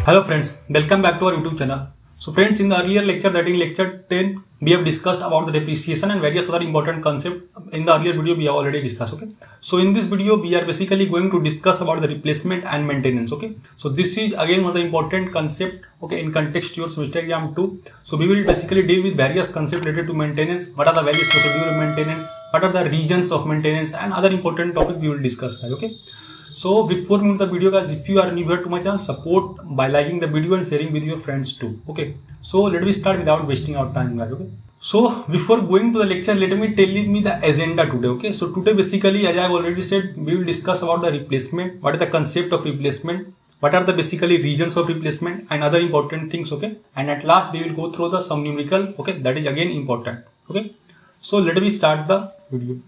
Hello friends, welcome back to our YouTube channel. So friends, in the earlier lecture, that in lecture 10, we have discussed about the depreciation and various other important concepts. In the earlier video, we have already discussed, okay. So in this video, we are basically going to discuss about the replacement and maintenance, okay. So this is again one of the important concept, okay, in context to your semester exam 2. So we will basically deal with various concepts related to maintenance. What are the various procedures of maintenance? What are the regions of maintenance and other important topics we will discuss, okay. So before moving to the video, guys, if you are new here to my channel, support by liking the video and sharing with your friends too. Okay. So let me start without wasting our time, guys. Okay. So before going to the lecture, let me tell you the agenda today. Okay. So today basically, as I have already said, we will discuss about the replacement. What is the concept of replacement? What are the basically regions of replacement and other important things? Okay. And at last we will go through the some numerical. Okay. That is again important. Okay. So let me start the video.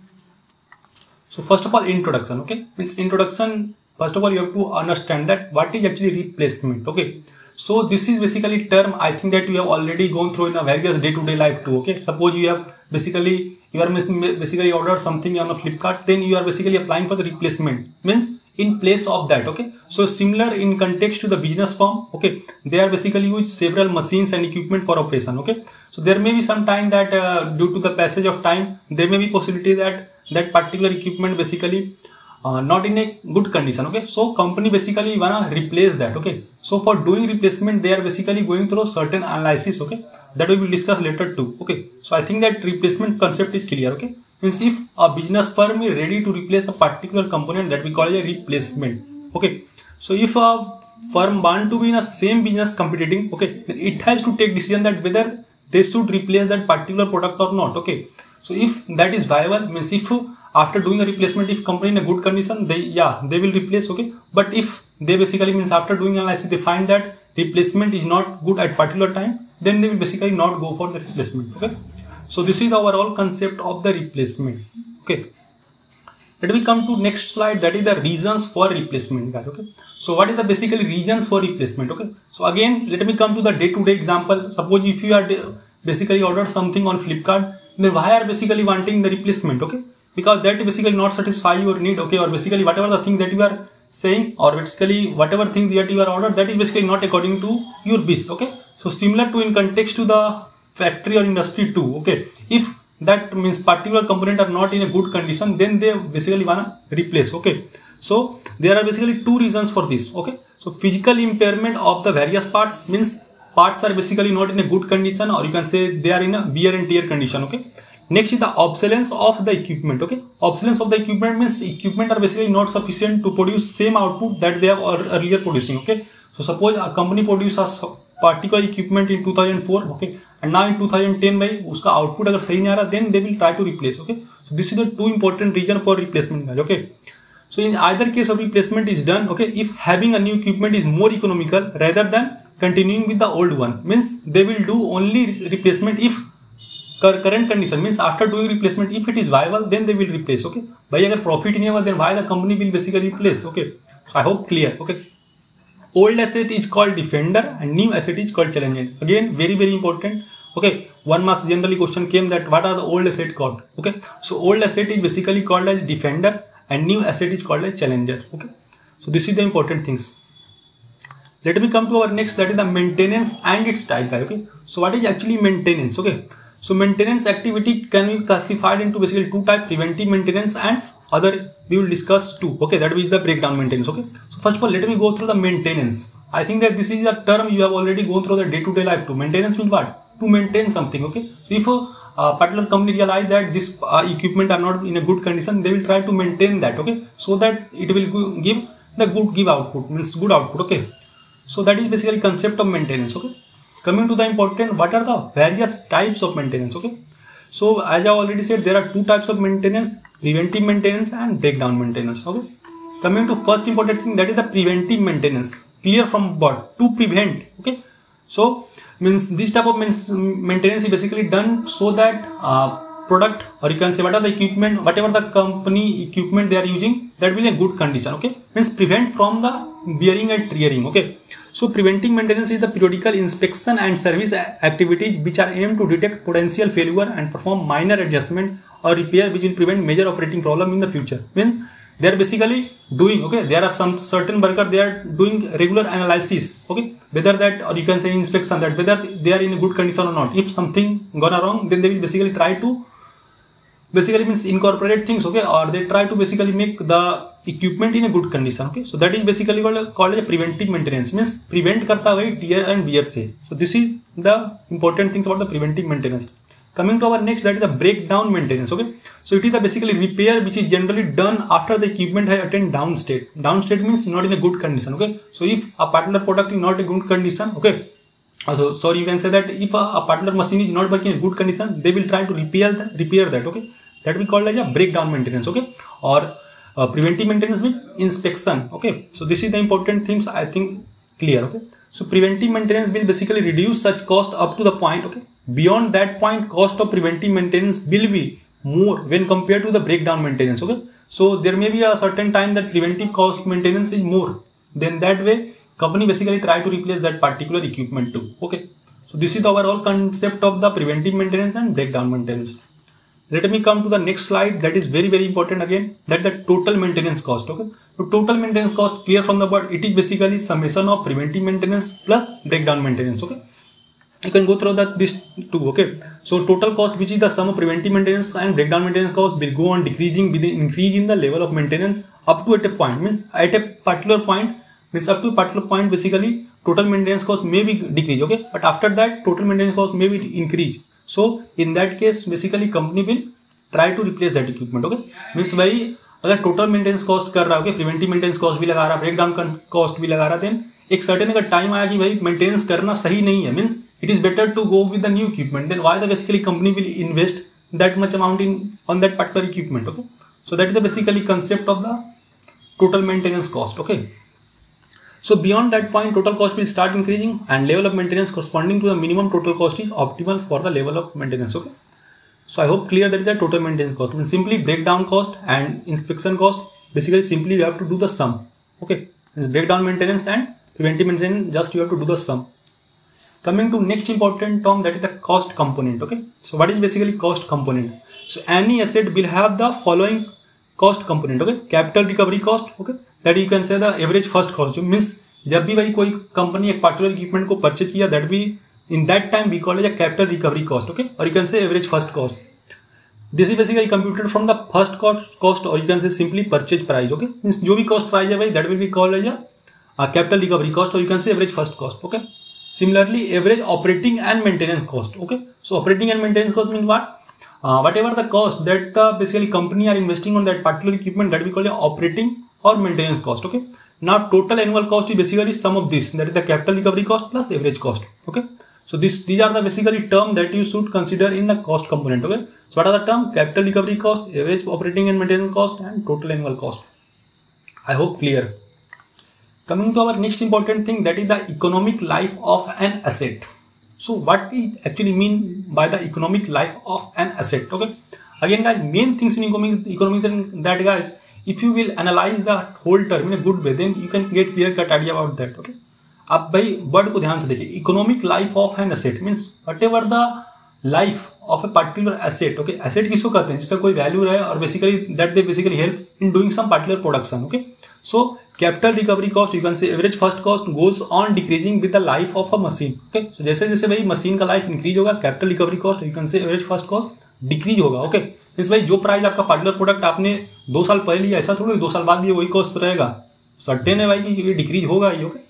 So first of all, introduction, okay. Means introduction, first of all, you have to understand that what is actually replacement, okay. So this is basically term, I think that you have already gone through in a various day-to-day life too, okay. Suppose you have basically ordered something on a Flipkart, then you are basically applying for the replacement, means in place of that, okay. So similar in context to the business firm, okay, they are basically use several machines and equipment for operation, okay. So there may be some time that due to the passage of time, there may be possibility that that particular equipment basically not in a good condition, okay. So company basically wanna replace that, okay. So for doing replacement, they are basically going through certain analysis, okay, that we will discuss later too, okay. So I think that replacement concept is clear, okay. Means if a business firm is ready to replace a particular component, that we call a replacement, okay. So if a firm want to be in a same business competing, okay, then it has to take decision that whether they should replace that particular product or not, okay. So if that is viable, means if after doing a replacement, if company in a good condition, they will replace, okay. But if they basically means after doing analysis, they find that replacement is not good at particular time, then they will basically not go for the replacement, okay. So this is the overall concept of the replacement, okay. Let me come to next slide, that is the reasons for replacement, guys, okay. So what is the basically reasons for replacement, okay. So again, let me come to the day-to-day example. Suppose if you are basically ordered something on Flipkart, then why are basically wanting the replacement, okay, because that basically not satisfy your need, okay, or basically whatever the thing that you are saying, or basically whatever thing that you are ordered, that is basically not according to your wish, okay. So similar to in context to the factory or industry too, okay, if that means particular component are not in a good condition, then they basically wanna replace, okay. So there are basically two reasons for this, okay. So physical impairment of the various parts, means parts are basically not in a good condition, or you can say they are in a wear and tear condition, okay. Next is the obsolescence of the equipment, okay. Obsolescence of the equipment means equipment are basically not sufficient to produce same output that they have earlier producing, okay. So suppose a company produces a particular equipment in 2004, okay, and now in 2010 by uska output agar sahi nahi aa raha, then they will try to replace, okay. So this is the two important reason for replacement, guys, okay. So in either case of replacement is done, okay, if having a new equipment is more economical rather than continuing with the old one, means they will do only replacement if current condition, means after doing replacement, if it is viable, then they will replace, okay. Bhai agar profit nahi hoga, then why the company will basically replace, okay. So I hope clear, okay. Old asset is called defender and new asset is called challenger. Again, very important, okay. 1 marks generally question came that what are the old asset called, okay. So old asset is basically called as defender and new asset is called as challenger, okay. So this is the important things. Let me come to our next, that is the maintenance and its type, okay. So what is actually maintenance, okay. So maintenance activity can be classified into basically two types, preventive maintenance and other we will discuss too, okay, that is the breakdown maintenance, okay. So first of all, let me go through the maintenance. I think that this is a term you have already gone through the day-to-day life too. Maintenance means what? To maintain something, okay. So if a particular company realize that this equipment are not in a good condition, they will try to maintain that, okay, so that it will give the good output, means good output, okay. So that is basically concept of maintenance, okay. Coming to the important, what are the various types of maintenance, okay. So as I already said, there are two types of maintenance, preventive maintenance and breakdown maintenance, okay. Coming to first important thing, that is the preventive maintenance. Clear from what? To prevent, okay. So means this type of maintenance is basically done so that product, or you can say what are the equipment, whatever the company equipment they are using, that will be in a good condition, okay. Means prevent from the wearing and tearing, okay. So preventive maintenance is the periodical inspection and service activities which are aimed to detect potential failure and perform minor adjustment or repair which will prevent major operating problem in the future. Means they are basically doing, okay, there are some certain worker, they are doing regular analysis, okay, whether that, or you can say inspection, that whether they are in a good condition or not. If something gone wrong, then they will basically try to basically means incorporate things, okay, or they try to basically make the equipment in a good condition, okay. So that is basically called a preventive maintenance, means prevent करता है tear and wear से. So this is the important things about the preventive maintenance. Coming to our next, that is the breakdown maintenance, okay. So it is the basically repair which is generally done after the equipment has attained down state. Down state means not in a good condition, okay. So if a particular product is not in good condition, okay, so sorry, you can say that if a particular machine is not working in good condition, they will try to repair that, okay. That we call as a breakdown maintenance, okay, or preventive maintenance means inspection, okay. So this is the important things, I think clear, okay. So preventive maintenance will basically reduce such cost up to the point, okay. Beyond that point, cost of preventive maintenance will be more when compared to the breakdown maintenance, okay. So there may be a certain time that preventive cost maintenance is more, then that way company basically try to replace that particular equipment too, okay. So this is the overall concept of the preventive maintenance and breakdown maintenance. Let me come to the next slide, that is very important again, that the total maintenance cost, okay. So total maintenance cost, clear from the word, it is basically summation of preventive maintenance plus breakdown maintenance, okay. You can go through this too, okay. So total cost, which is the sum of preventive maintenance and breakdown maintenance cost, will go on decreasing with the increase in the level of maintenance up to at a point, means at a particular point, means up to a particular point basically total maintenance cost may be decrease, okay, but after that total maintenance cost may be increase. So in that case basically company will try to replace that equipment, okay. Means भाई अगर total maintenance cost कर रहा है, okay, preventive maintenance cost भी लगा रहा, breakdown cost भी लगा रहा, then एक certain अगर time आया कि भाई maintenance करना सही नहीं है, means it is better to go with the new equipment, then why the basically company will invest that much amount on that particular equipment, okay. So that is the basically concept of the total maintenance cost, okay. So beyond that point, total cost will start increasing and level of maintenance corresponding to the minimum total cost is optimal for the level of maintenance, okay. So I hope clear that is the total maintenance cost. Means simply breakdown cost and inspection cost, basically simply you have to do the sum, okay. Means breakdown maintenance and preventive maintenance, just you have to do the sum. Coming to next important term, that is the cost component, okay. So what is basically cost component? So any asset will have the following cost component, okay. Capital recovery cost, okay, that you can say the average first cost, means जब भी भाई कोई company एक particular equipment को purchase किया, that be in that time we call as a capital recovery cost, okay, और you can say average first cost. This is basically computed from the first cost और you can say simply purchase price, okay. Means जो भी cost price है भाई that will be called as a capital recovery cost और you can say average first cost, okay. Similarly, average operating and maintenance cost, okay. So operating and maintenance cost means what? Whatever the cost that the basically company are investing on that particular equipment, that we call it operating or maintenance cost, okay. Now total annual cost is basically sum of this, that is the capital recovery cost plus average cost, okay. So these are the basically term that you should consider in the cost component, okay. So what are the term? Capital recovery cost, average operating and maintenance cost, and total annual cost. I hope clear. Coming to our next important thing, that is the economic life of an asset. So what it actually mean by the economic life of an asset, okay. Again guys, main things in economic that guys, if you will analyze the whole term in a good way, then you can get clear cut idea about that, okay. अब भाई word को ध्यान से देखिए, economic life of an asset means whatever the life of a particular asset, okay. Asset किसको कहते हैं? जिसका कोई वैल्यू रहे और basically that they basically help in doing some particular production, okay. So capital recovery cost, you can say average first cost goes on decreasing with the life of a machine, okay. So जैसे जैसे भाई machine का life increase होगा, capital recovery cost, you can say average first cost decrease होगा, okay. Means भाई जो price आपका particular product आपने 2 साल पहले लिया, ऐसा थोड़ी 2 साल बाद भी वही कॉस्ट रहेगा, सर्टेन है भाई कि ये डिक्रीज होगा ही, okay.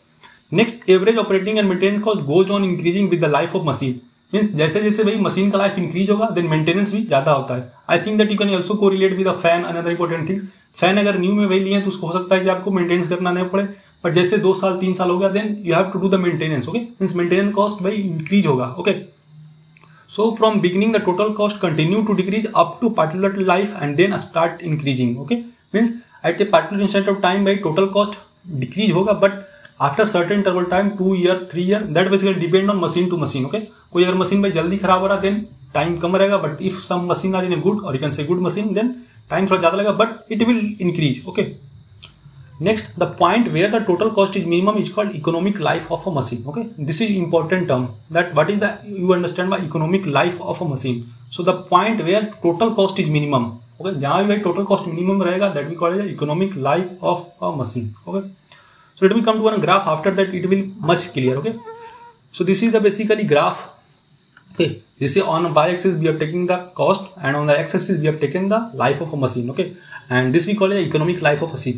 Next, average operating and maintenance cost goes on increasing with the life of machine. Means जैसे जैसे भाई मशीन का लाइफ इंक्रीज होगा, देन मेंटेनेंस भी ज्यादा होता है. I think that you can also correlate with the fan. Another important things, fan अगर न्यू में भाई लिए तो उसको हो सकता है कि आपको मेंटेनेंस करना नहीं पड़े, बट जैसे 2 साल 3 साल हो गया, then you have to do the maintenance, okay. Means maintenance cost भाई इंक्रीज होगा, okay. So from beginning the total cost continue to decrease up to particular life and then start increasing, okay. Means at a particular instant of time भाई total cost decrease होगा, but after certain interval time 2 year 3 year, that basically depend on machine to machine, okay. कोई अगर machine भाई जल्दी खराब हो रहा then time कम रहेगा, but if some machine are in a good और you can say good machine, then time थोड़ा ज्यादा लगेगा, but it will increase, okay. Next, the point where the total cost is minimum is called economic life of a machine, okay. This is important term, that what is the you understand by economic life of a machine. So the point where total cost is minimum, okay, जहाँ भी भाई total cost minimum रहेगा that we call as economic life of a machine. Okay, so let me come to one graph. After that it will much clear. Okay, so this is the basically graph. Okay, this is on y-axis we have taken the cost, and on the x-axis we have taken the life of a machine. Okay, and this we call it economic life of a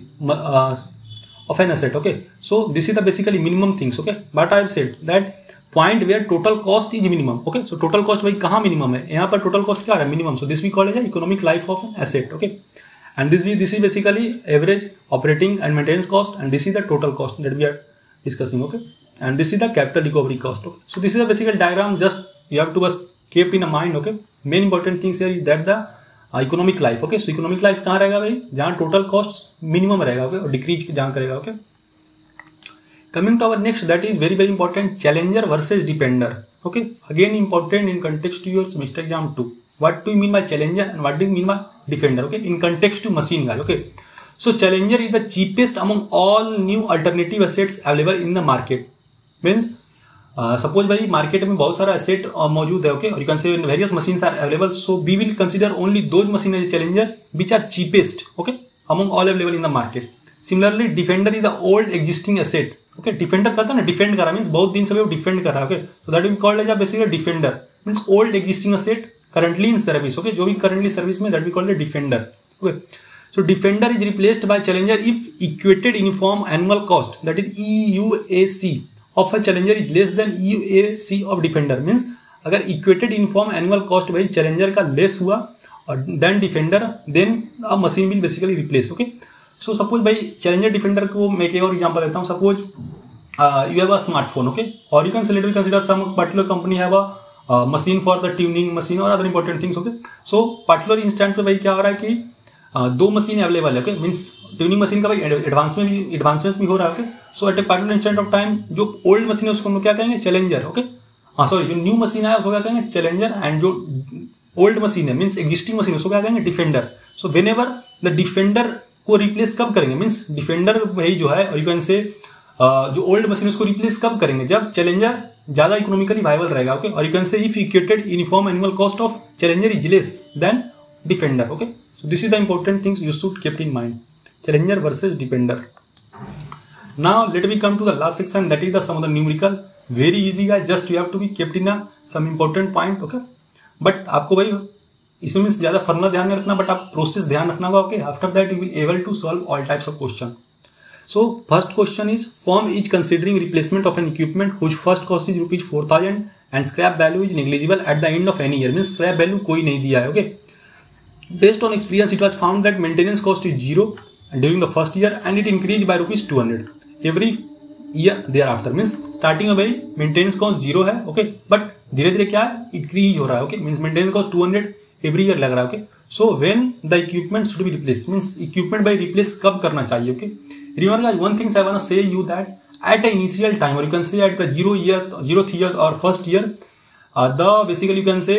of an asset. Okay, so this is the basically minimum things. Okay, but I have said that point where total cost is minimum. Okay, so total cost भाई कहाँ minimum है, यहाँ पर total cost क्या आ रहा है, minimum. So this we call it economic life of an asset. Okay, and this is basically average operating and maintenance cost, and this is the total cost that we are discussing. Okay, and this is the capital recovery cost. Okay, so this is a basic diagram, just you have to just keep in mind. Okay, main important things here is that the economic life. Okay, so economic life कहाँ रहेगा भाई, जहाँ total cost minimum रहेगा. Okay, और decrease जहाँ करेगा. Okay, coming to our next, that is very important, challenger versus depender. Okay, again important in context to your semester exam 2. What do you mean by challenger and what do you mean by defender? Okay, in context to machine guys. Okay, so challenger is the cheapest among all new alternative assets available in the market. Means suppose भाई market में बहुत सारा asset मौजूद है. Okay, or you can say various machines are available. So we will consider only those machines as challenger which are cheapest. Okay, among all available in the market. Similarly, defender is the old existing asset. Okay, defender करता है ना, defend कर रहा means बहुत दिन से वो defend कर रहा है. Okay, so that we call as basically defender, means old existing asset currently in service. Okay, जो भी currently service में, that we call it defender. Okay, so defender is replaced by challenger if equated uniform annual cost, that is EUAC of a challenger is less than EUAC of defender. Means अगर equated uniform annual cost भाई challenger का less हुआ than defender, then a machine will basically replace. Okay, so suppose भाई challenger defender को मैं एक और example देता हूँ. Suppose you have a smartphone. Okay, or you can selectively consider some particular company have a machine for the tuning machine or other important things. Okay, so particular instant पे भाई क्या हो रहा है कि दो मशीन अवेलेबल है. Okay, means tuning machine का भाई एडवांसमेंट भी हो रहा है. Okay, so at a particular instant of time जो ओल्ड मशीन है उसको हम लोग क्या कहेंगे, चैलेंजर. ओके, हाँ सॉरी, जो न्यू मशीन है उसको क्या कहेंगे, चैलेंजर, एंड जो ओल्ड मशीन है मीन्स एग्जिस्टिंग मशीन उसको क्या कहेंगे, defender. So whenever the defender को रिप्लेस कब करेंगे, मीन्स डिफेंडर वही जो है, और यू कैन से जो ओल्ड मशीन उसको रिप्लेस कब करेंगे, जब चैलेंजर ज्यादा इकोनॉमिकली वायबल रहेगा. ओके, और you can say if equated uniform annual cost of challenger is less than defender. Okay, so this is the important things you should keep in mind, challenger versus defender. Now let me come to the last section, that is the sum of the numerical. Very easy guys, just you have to be kept in some important point. Okay, but आपको भाई इसमें ज्यादा formula ध्यान में रखना, but आप process ध्यान रखना होगा. Okay, after that you will able to solve all types of question. So first question is, firm is considering replacement of an equipment whose first cost is rupees 4,000 and scrap value is negligible at the end of any year. Means scrap value कोई नहीं दिया है. Okay, based on experience it was found that maintenance cost is 0 during the first year and it increased by rupees 200 every year thereafter. Means starting में भाई maintenance cost 0 है. Okay, but धीरे धीरे क्या है, increase हो रहा है. Okay, means maintenance cost 200 every year लग रहा है. Okay, so when the equipment should be replaced, means equipment by replace कब करना चाहिए. Okay, remember guys, one thing I want to say you that at the initial time, or you can say at the 0th year or first year, the basically you can say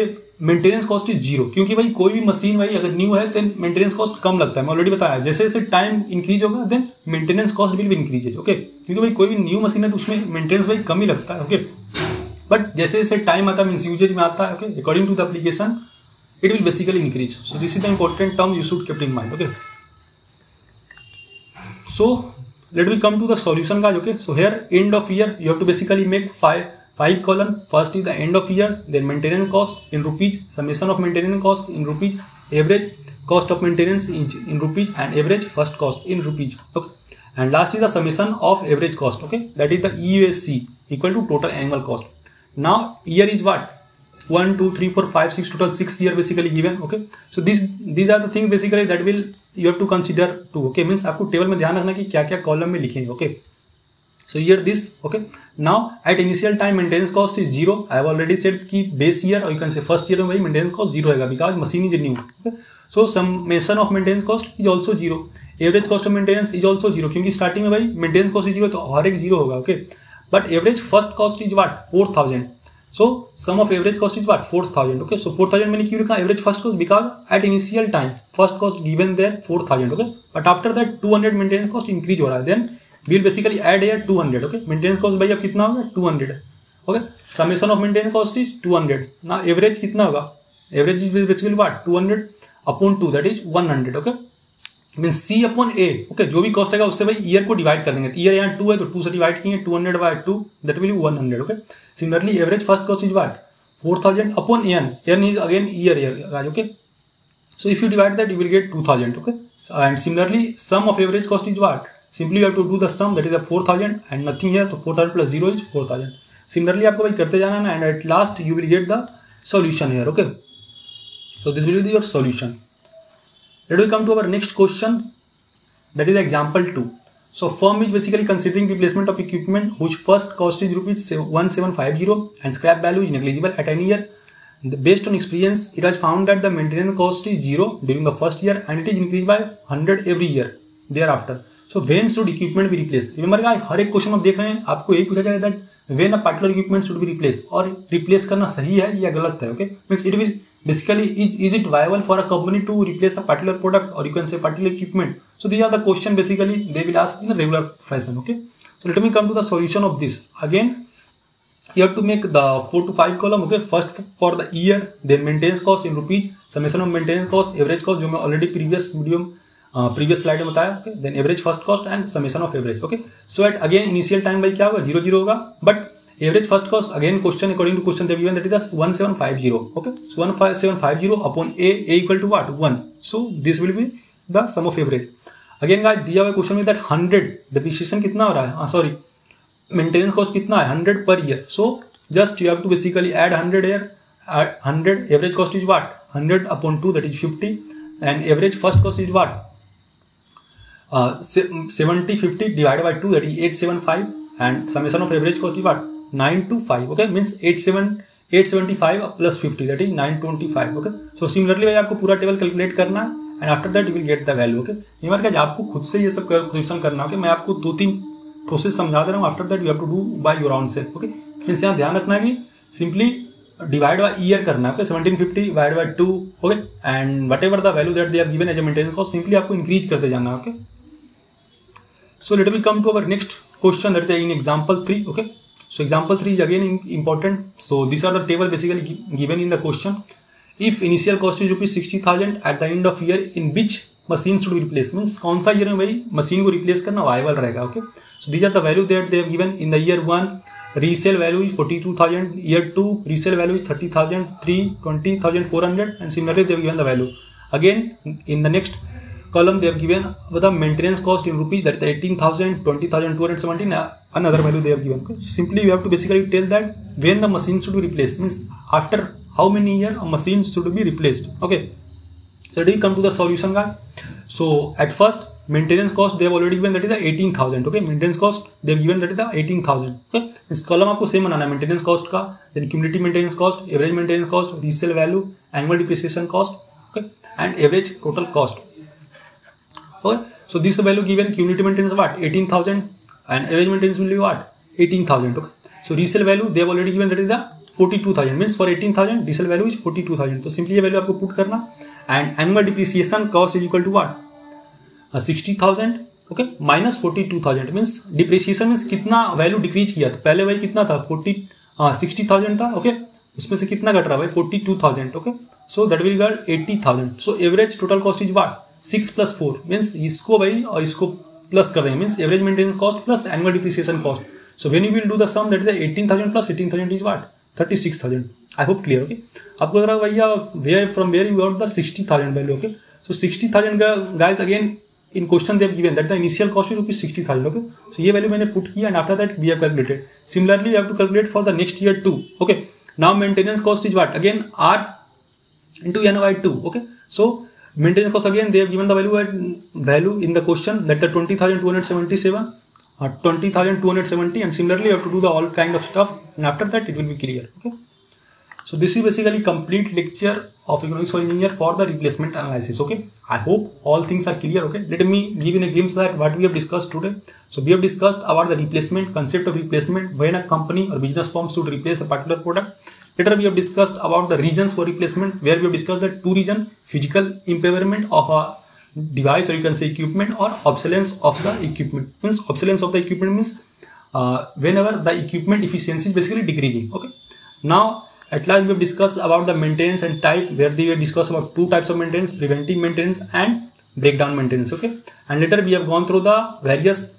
maintenance cost is 0. क्योंकि भाई कोई भी machine भाई अगर new है then maintenance cost कम लगता है. मैं ऑलरेडी बताया, जैसे जैसे टाइम इंक्रीज होगा then maintenance cost will be increase. Okay, क्योंकि भाई कोई भी न्यू मशीन है तो उसमें मेंटेनेंस भाई कम ही लगता है. ओके, बट जैसे जैसे टाइम आता है मीन्स यूजेज में आता है. Okay, according to the application it will basically increase. So this is the important term you should keep in mind. Okay, so let me come to the solution guys. Okay, so here end of year you have to basically make five column. First is the end of year, then maintenance cost in rupees, summation of maintenance cost in rupees, average cost of maintenance in rupees, and average first cost in rupees. Okay, and last is the summation of average cost. Okay, that is the EUSC equal to total annual cost. Now year is what, 1 2 3 4 5 6, total 6 year basically given. Okay, so these are the things basically that will you have to consider too. Okay, means आपको table में ध्यान रखना कि क्या क्या column में लिखेंगे. Okay, so here this. Okay, now at initial time maintenance cost is 0. I have already said कि base year or you can say first year में भाई maintenance cost 0 रहेगा because machine is new. Okay, so summation of maintenance cost is also 0. Average cost of maintenance is also 0 क्योंकि starting में भाई maintenance cost is 0 तो हर एक 0 होगा. Okay, but average first cost is what, 4,000. So sum of average cost is what, 4,000. Okay, so 4,000 मैंने क्यों लिखा average first cost, because at initial time first cost given there 4,000. Okay, but after that 200 maintenance cost increase हो रहा है, then we will basically add here 200. Okay, maintenance cost भाई अब कितना होगा, 200. Okay, summation of maintenance cost is 200. now average कितना होगा, average is basically what, 200. Upon 2 that is 100. Okay, mean C upon A. Okay, जो भी कॉस्ट आएगा उससे भाई ईयर को डिवाइड कर देंगे. तो ईयर यहाँ 2 है तो 2 से डिवाइड किए, 200 by 2 that will be 100. Okay, similarly average first cost is what 4000 upon n. n is again year. Okay, so if you divide that you will get 2000. Okay, and similarly sum of average cost is what, simply you have to do the sum, that is the 4000 and nothing here, so 4000 plus 0 is 4000. Similarly आपको भाई करते जाना ना, and at last you will get the solution here. Okay, so this will be your solution. Let us come to our next question, that is example 2. So firm is basically considering replacement of equipment whose first cost is rupees 1750 and scrap value is negligible at any year. Based on experience, it has found that the maintenance cost is 0 during the first year and it is increased by 100 every year thereafter. So when should equipment be replaced? Remember guys, हर एक question आप देख रहे हैं आपको यही पूछा जाएगा that when a particular equipment should be replaced, और replace करना सही है या गलत है. Okay, means it will basically is it viable for a company to replace a particular product or you can say particular equipment. So these are the question basically they will ask in a regular fashion. Okay, so let me come to the solution of this. Again, you have to make the 4 to 5 column. Okay, first for the year, then maintenance cost in rupees, summation of maintenance cost, average cost जो मैं already previous slide में बताया. Okay, then average first cost and summation of average. Okay, so at again initial time भाई क्या होगा 0 होगा, but average first cost again question according to question they given that is 1750. Okay, so 1750 upon A equal to what 1. So this will be the sum of average. Again guys दिया हुआ question में that 100 depreciation कितना हो रहा है, sorry maintenance cost कितना है 100 per year. So just you have to basically add 100 here, 100 average cost is what 100 upon 2 that is 50 and average first cost is what 50 divided by 2 that is 875 and summation of average cost is what 925. Okay, means 875 plus 50 that is 925. Okay, so similarly भाई आपको पूरा table calculate करना है and after that you will get the value. Okay, ये मतलब आपको खुद से ये सब क्वेश्चन करना है. Okay, मैं आपको 2-3 प्रोसेस समझा दे रहा हूँ. After that you have to do by your own self. Okay, means यहाँ ध्यान रखना है कि सिंपली डिवाइड बाय ईयर करना है. Okay, 1750 divide by 2. Okay, and whatever the value that they have given as a maintenance cost simply आपको increase करते जाना है. Okay, so let me come to our next question that is in example 3. Okay, so example 3 is again important. So this are the table basically given in the question. If initial cost is rupees 60,000 at the end of year in which machine should be replace, means कौन सा year में भाई machine को replace करना viable रहेगा. Okay, so these are the value that they have given. In the year 1 resale value is 42,000, year 2 resale value is 30,000, 3 20,400 and similarly they have given the value. Again in the next column they have given the maintenance cost in rupees, that is 18,000, 20,217 another value they have given. Okay, simply you have to basically tell that when the machine should be replaced, means after how many year a machine should be replaced. Okay, so we come to the solution guys. So at first maintenance cost they have already given, that is the 18,000. Okay, maintenance cost they have given, that is the 18,000. Okay, इस column आपको same बनाना है maintenance cost का, then cumulative maintenance cost, average maintenance cost, resale value, annual depreciation cost, okay, and average total cost. Okay, so this value given cumulative maintenance what 18,000 and average maintenance will be what 18,000. Okay, so resale value they have already given, that is the 42,000. means for 18,000 resale value is 42,000. तो simply ये value आपको put करना and annual depreciation cost is equal to what 60,000. Okay, minus 42,000 means depreciation means कितना value decrease किया. तो पहले भाई कितना था 60,000 था. ओके, उसमें से कितना घट रहा है भाई 42,000. Okay, so that will get 80,000. So average total cost is what 6 + 4 means इसको भाई और इसको प्लस कर देंगे, means average maintenance cost plus annual depreciation cost. So when you will do the sum that is 18,000 plus 18,000 is what 36,000. I hope clear. Okay, आपको लग रहा है भैया where from where you got the 60,000 value. Okay, so 60,000 guys again in question they have given that the initial cost is rupees 60,000. Okay, so ये value मैंने put किया and after that we have calculated. Similarly you have to calculate for the next year too. Okay, now maintenance cost is what again R into N by 2. Okay, so maintenance cost again they have given the value in the question, that the 20,277 20,270 and similarly you have to do the all kind of stuff and after that it will be clear. Okay, so this is basically complete lecture of economics for engineer for the replacement analysis. Okay, I hope all things are clear. Okay, let me give you a glimpse that what we have discussed today. So we have discussed about the replacement concept of replacement, when a company or business firm should replace a particular product. Later we have discussed about the reasons for replacement, where we have discussed the two reasons: physical impairment of a device or you can say equipment, or obsolescence of the equipment. Means obsolescence of the equipment means whenever the equipment efficiency is basically decreasing. Okay, now At last, we have discussed about the maintenance and type, where we have discussed about two types of maintenance: preventive maintenance and breakdown maintenance. Okay, and later we have gone through the various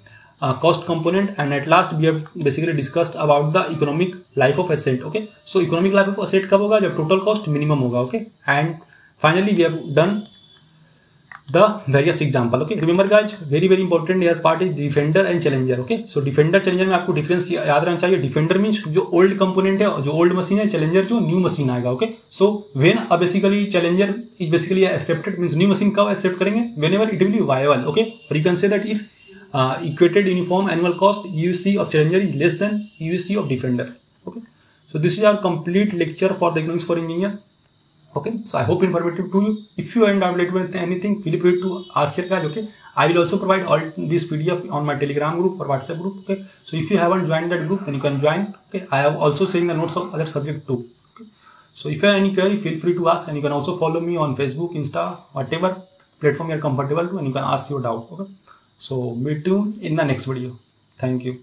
cost component, and at last we have basically discussed about the economic life of asset. Okay, so economic life of asset कब होगा? जब total cost minimum होगा. Okay, and finally we have done the various example. Okay, remember guys, very important here part is defender and challenger. Okay, so defender challenger में आपको difference याद रहना चाहिए. defender means जो old component है, जो old machine है, challenger जो new machine आएगा. Okay, so when basically challenger is basically accepted, means new machine कब accept करेंगे? Whenever it will be viable. Okay, or you can say that if equated uniform annual cost USC of challenger is less than USC of defender. Okay, so this is our complete lecture for the economics for engineer. Okay, so I hope informative to you. If you are not related with anything, feel free to ask here guys. Okay, I will also provide all this PDF on my Telegram group or WhatsApp group. Okay, so if you haven't joined that group, then you can join. Okay, I have also saying the notes of other subject too. Okay, so if you have any query, feel free to ask, and you can also follow me on Facebook, Insta, whatever platform you are comfortable to, and you can ask your doubt. Okay, so meet you in the next video. Thank you.